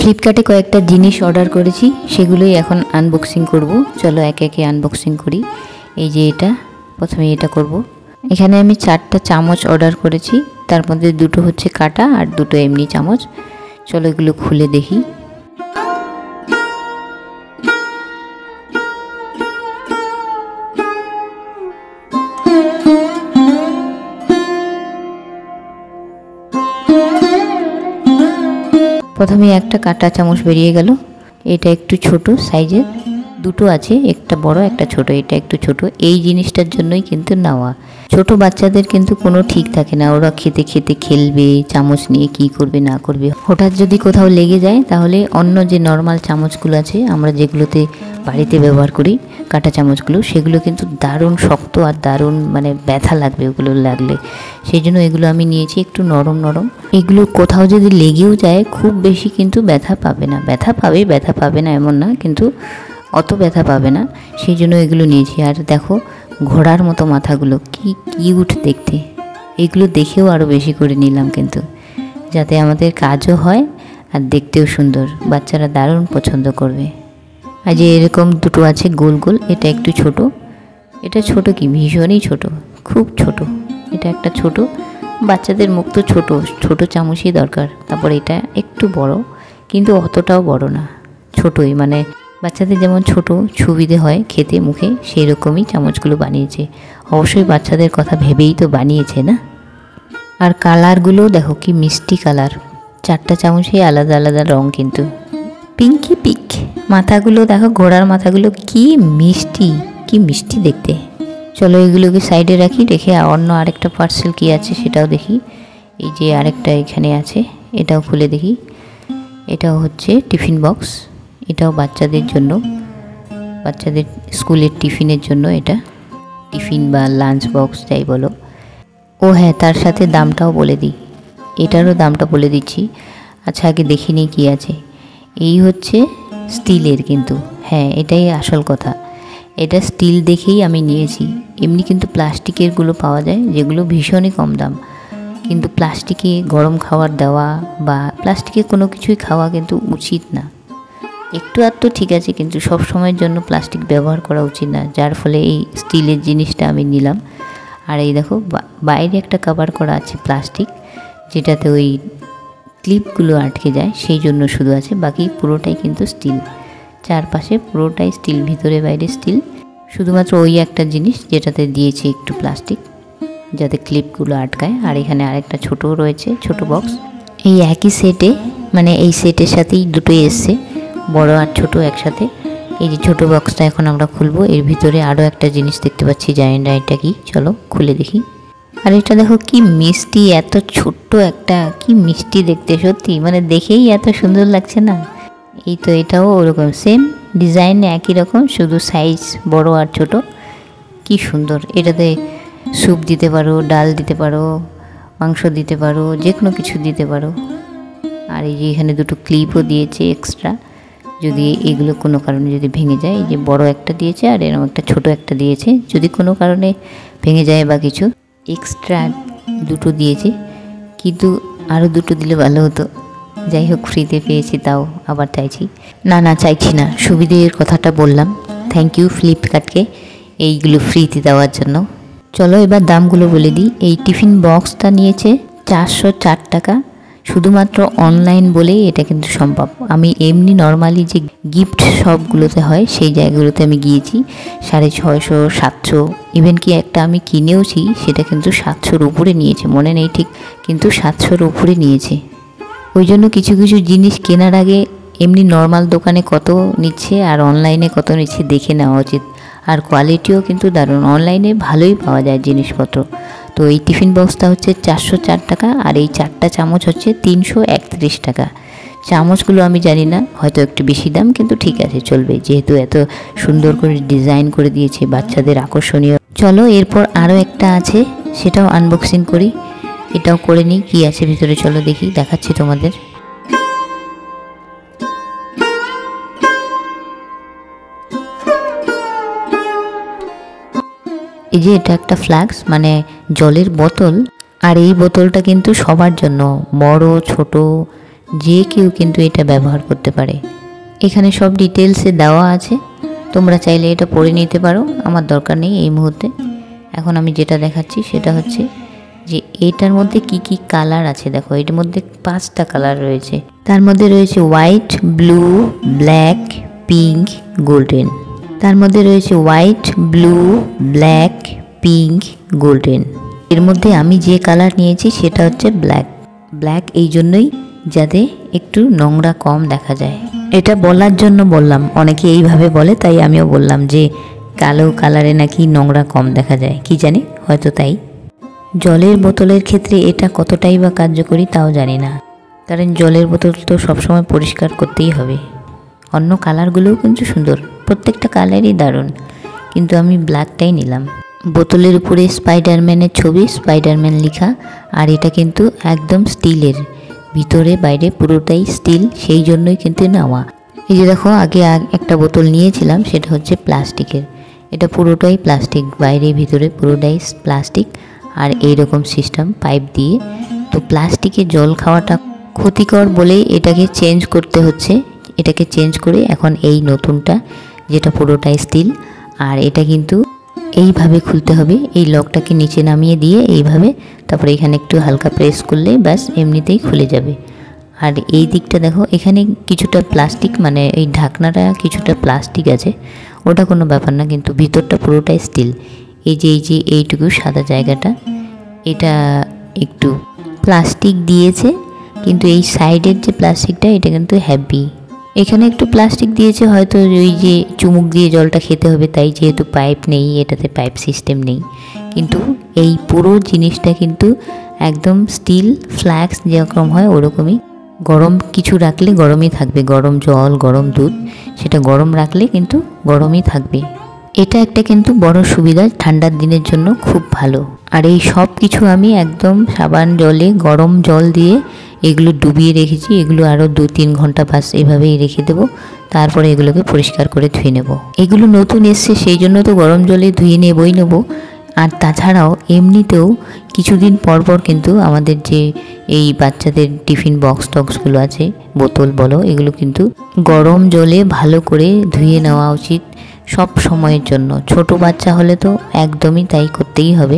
ফ্লিপকার্টে কয়েকটা জিনিস অর্ডার করেছি, সেগুলোই এখন আনবক্সিং করব। চলো একে একে আনবক্সিং করি। এই যে এটা, প্রথমে এটা করব। এখানে আমি 4টা চামচ অর্ডার করেছি, তার মধ্যে 2টো হচ্ছে কাটা আর 2টো এমনি চামচ। চলো এগুলো খুলে দেখি। প্রথমে একটা কাটা চামচ বেরিয়ে গেল। এটা একটু ছোট সাইজের, 2টো আছে, একটা বড় একটা ছোট। এটা একটু ছোট, এই জিনিসটার জন্যই কিন্তু নেওয়া। ছোট বাচ্চাদের কিন্তু কোনো ঠিক থাকে না, ওরা খেতে খেতে খেলবে, চামচ নিয়ে কি করবে না করবে। হঠাৎ যদি কোথাও লেগে যায় তাহলে অন্য যে নর্মাল চামচগুলো আছে, আমরা যেগুলোতে বাড়িতে ব্যবহার করি কাঁটা চামচগুলো, সেগুলো কিন্তু দারুণ শক্ত আর দারুণ মানে ব্যথা লাগবে ওগুলো লাগলে। সেই জন্য এগুলো আমি নিয়েছি একটু নরম নরম। এগুলো কোথাও যদি লেগেও যায় খুব বেশি কিন্তু ব্যথা পাবে না। ব্যথা পাবে না এমন না, কিন্তু অত ব্যথা পাবে না, সেই জন্য এগুলো নিয়েছি। আর দেখো ঘোড়ার মতো মাথাগুলো, কি কিউট দেখতে। এগুলো দেখেও আরও বেশি করে নিলাম কিন্তু, যাতে আমাদের কাজও হয় আর দেখতেও সুন্দর, বাচ্চারা দারুণ পছন্দ করবে। আর যে এরকম 2টো আছে গোল গোল, এটা একটু ছোট। এটা ছোট কি ভীষণই ছোট, খুব ছোট। এটা একটা ছোট, বাচ্চাদের মুখ তো ছোট, ছোট চামচই দরকার। তারপর এটা একটু বড়, কিন্তু অতটাও বড় না, ছোটই, মানে বাচ্চাদের যেমন ছোট সুবিধে হয় খেতে মুখে, সেই রকমই চামচগুলো বানিয়েছে। অবশ্যই বাচ্চাদের কথা ভেবেই তো বানিয়েছে না। আর কালারগুলো দেখো কি মিষ্টি কালার, 4টা চামচই আলাদা আলাদা রং, কিন্তু পিঙ্কি পিক। মাথাগুলো দেখো, ঘোড়ার মাথাগুলো কি মিষ্টি দেখতে। চলো এগুলোকে সাইডে রাখি, রেখে অন্য আরেকটা পার্সেল কি আছে সেটাও দেখি। এই যে আরেকটা এখানে আছে, এটাও খুলে দেখি। এটাও হচ্ছে টিফিন বক্স, এটাও বাচ্চাদের জন্য, বাচ্চাদের স্কুলের টিফিনের জন্য। এটা টিফিন বা লাঞ্চ বক্স যাই বলো। ও হ্যাঁ, তার সাথে দামটাও বলে দিই, এটারও দামটা বলে দিচ্ছি। আচ্ছা আগে দেখিনি কি আছে। এই হচ্ছে স্টিলের, কিন্তু হ্যাঁ এটাই আসল কথা, এটা স্টিল দেখেই আমি নিয়েছি। এমনি কিন্তু প্লাস্টিকেরগুলো পাওয়া যায়, যেগুলো ভীষণই কম দাম। কিন্তু প্লাস্টিকে গরম খাবার দেওয়া বা প্লাস্টিকে কোনো কিছুই খাওয়া কিন্তু উচিত না। একটু আধটু ঠিক আছে, কিন্তু সব সময়ের জন্য প্লাস্টিক ব্যবহার করা উচিত না, যার ফলে এই স্টিলের জিনিসটা আমি নিলাম। আর এই দেখো বাইরে একটা কভার করা আছে প্লাস্টিক, যেটাতে ওই ক্লিপগুলো আটকে যায়, সেই জন্য শুধু আছে, বাকি পুরোটাই কিন্তু স্টিল। চারপাশে পুরোটাই স্টিল, ভিতরে বাইরে স্টিল, শুধুমাত্র ওই একটা জিনিস যেটাতে দিয়েছি একটু প্লাস্টিক, যাতে ক্লিপগুলো আটকায়। আর এখানে আরেকটা ছোটও রয়েছে, ছোট বক্স। এই একই সেটে, মানে এই সেটের সাথেই দুটোই এসছে, বড় আর ছোট একসাথে। এই যে ছোট বক্সটা এখন আমরা খুলবো, এর ভিতরে আরও একটা জিনিস দেখতে পাচ্ছি, জানি না এটা কি, চলো খুলে দেখি। আর এটা দেখো কি মিষ্টি, এত ছোট্ট একটা, কি মিষ্টি দেখতে সত্যি, মানে দেখেই এত সুন্দর লাগছে না। এই তো এটাও ওরকম সেম ডিজাইন, একই রকম, শুধু সাইজ বড় আর ছোট। কি সুন্দর, এটাতে স্যুপ দিতে পারো, ডাল দিতে পারো, মাংস দিতে পারো, যে কোনো কিছু দিতে পারো। আর এই যে এখানে 2টো ক্লিপও দিয়েছে এক্সট্রা, যদি এগুলো কোনো কারণে যদি ভেঙে যায়। এই যে বড় একটা দিয়েছে আর এরকম একটা ছোট একটা দিয়েছে, যদি কোনো কারণে ভেঙে যায় বা কিছু, এক্সট্রা 2টো দিয়েছে। কিন্তু আরও 2টো দিলে ভালো হতো, যাই হোক ফ্রিতে পেয়েছি, তাও আবার চাইছি না, চাইছি না, সুবিধের কথাটা বললাম। থ্যাংক ইউ ফ্লিপকার্টকে এইগুলো ফ্রিতে দেওয়ার জন্য। চলো এবার দামগুলো বলে দিই। এই টিফিন বক্সটা নিয়েছে 404 টাকা, শুধুমাত্র অনলাইন বলেই এটা কিন্তু সম্ভব। আমি এমনি নর্মালি যে গিফট শপগুলোতে হয় সেই জায়গাগুলোতে আমি গিয়েছি, 650, 700, ইভেন কি একটা আমি কিনেওছি, সেটা কিন্তু 700-র উপরে নিয়েছে, মনে নেই ঠিক, কিন্তু 700-র উপরে নিয়েছে। ওই জন্য কিছু কিছু জিনিস কেনার আগে এমনি নর্মাল দোকানে কত নিচ্ছে আর অনলাইনে কত নিচ্ছে দেখে নেওয়া উচিত। আর কোয়ালিটিও কিন্তু দারুণ, অনলাইনে ভালোই পাওয়া যায় জিনিসপত্র। তো এই টিফিন বক্সটা হচ্ছে 404 টাকা, আর এই 4টা চামচ হচ্ছে 331 টাকা। চামচগুলো আমি জানি না, হয়তো একটু বেশি দাম, কিন্তু ঠিক আছে চলবে, যেহেতু এত সুন্দর করে ডিজাইন করে দিয়েছে, বাচ্চাদের আকর্ষণীয়। চলো এরপর আরও একটা আছে, সেটাও আনবক্সিং করি, এটাও করে নিই কী আছে ভিতরে, চলো দেখি, দেখাচ্ছি তোমাদের। এই যে এটা একটা ফ্লাক্স, মানে জলের বোতল। আর এই বোতলটা কিন্তু সবার জন্য, বড় ছোট যে কেউ কিন্তু এটা ব্যবহার করতে পারে। এখানে সব ডিটেলসে দেওয়া আছে, তোমরা চাইলে এটা পড়ে নিতে পারো, আমার দরকার নেই এই মুহূর্তে। এখন আমি যেটা দেখাচ্ছি সেটা হচ্ছে যে এটার মধ্যে কি কি কালার আছে। দেখো এটার মধ্যে 5টা কালার রয়েছে। তার মধ্যে রয়েছে white, blue, black, pink, golden. তার মধ্যে রয়েছে white, blue, black, pink, golden. এর মধ্যে আমি যে কালার নিয়েছি সেটা হচ্ছে ব্ল্যাক। ব্ল্যাক এই জন্যই যাতে একটু নোংরা কম দেখা যায়। এটা বলার জন্য বললাম, অনেকে এইভাবে বলে, তাই আমিও বললাম যে কালো কালারে নাকি নোংরা কম দেখা যায়, কি জানি, হয়তো তাই। জলের বোতলের ক্ষেত্রে এটা কতটাই বা কার্যকরী তাও জানি না, কারণ জলের বোতল তো সবসময় পরিষ্কার করতেই হবে। অন্য কালারগুলোও কিন্তু সুন্দর, প্রত্যেকটা কালারই দারুণ, কিন্তু আমি ব্ল্যাকটাই নিলাম। বোতলের উপরে স্পাইডারম্যানের ছবি, স্পাইডারম্যান লেখা, আর এটা কিন্তু একদম স্টিলের, ভিতরে বাইরে পুরোটাই স্টিল, সেই জন্যই কিন্তু নেওয়া। এই যে দেখো আগে একটা বোতল নিয়েছিলাম, সেটা হচ্ছে প্লাস্টিকের, এটা পুরোটাই প্লাস্টিক, বাইরে ভিতরে পুরোটাই প্লাস্টিক। আর এইরকম সিস্টেম পাইপ দিয়ে, তো প্লাস্টিকে জল খাওয়াটা ক্ষতিকর বলেই এটাকে চেঞ্জ করতে হচ্ছে। এটাকে চেঞ্জ করে এখন এই নতুনটা, যেটা পুরোটাই স্টিল, আর এটা কিন্তু এইভাবে খুলতে হবে। এই লকটাকে নিচে নামিয়ে দিয়ে এইভাবে, তারপরে এখানে একটু হালকা প্রেস করলে ব্যাস এমনিতেই খুলে যাবে। আর এই দিকটা দেখো, এখানে কিছুটা প্লাস্টিক, মানে এই ঢাকনাটা কিছুটা প্লাস্টিক আছে, ওটা কোনো ব্যাপার না, কিন্তু ভিতরটা পুরোটাই স্টিল। এই যে এইটুকু সাদা জায়গাটা, এটা একটু প্লাস্টিক দিয়েছে, কিন্তু এই সাইডের যে প্লাস্টিকটা এটা কিন্তু হেভি। এখানে একটু প্লাস্টিক দিয়েছে হয়তো ওই যে চুমুক দিয়ে জলটা খেতে হবে, তাই, যেহেতু পাইপ নেই, এটাতে পাইপ সিস্টেম নেই। কিন্তু এই পুরো জিনিসটা কিন্তু একদম স্টিল, ফ্ল্যাক্স যেরকম হয় ওরকমই। গরম কিছু রাখলে গরমই থাকবে, গরম জল, গরম দুধ, সেটা গরম রাখলে কিন্তু গরমই থাকবে। এটা একটা কিন্তু বড় সুবিধা, ঠান্ডার দিনের জন্য খুব ভালো। আর এই সব কিছু আমি একদম সাবান জলে, গরম জল দিয়ে এগুলো ডুবিয়ে রেখেছি। এগুলো আরও 2-3 ঘন্টা বাস এভাবেই রেখে দেবো, তারপরে এগুলোকে পরিষ্কার করে ধুয়ে নেব। এগুলো নতুন এসছে, সেই জন্য তো গরম জলে ধুয়ে নেবই নেব। আর তাছাড়াও এমনিতেও কিছুদিন পর পর কিন্তু আমাদের যে এই বাচ্চাদের টিফিন বক্স টক্সগুলো আছে, বোতল বলো, এগুলো কিন্তু গরম জলে ভালো করে ধুয়ে নেওয়া উচিত সব সময়ের জন্য। ছোট বাচ্চা হলে তো একদমই তাই করতেই হবে।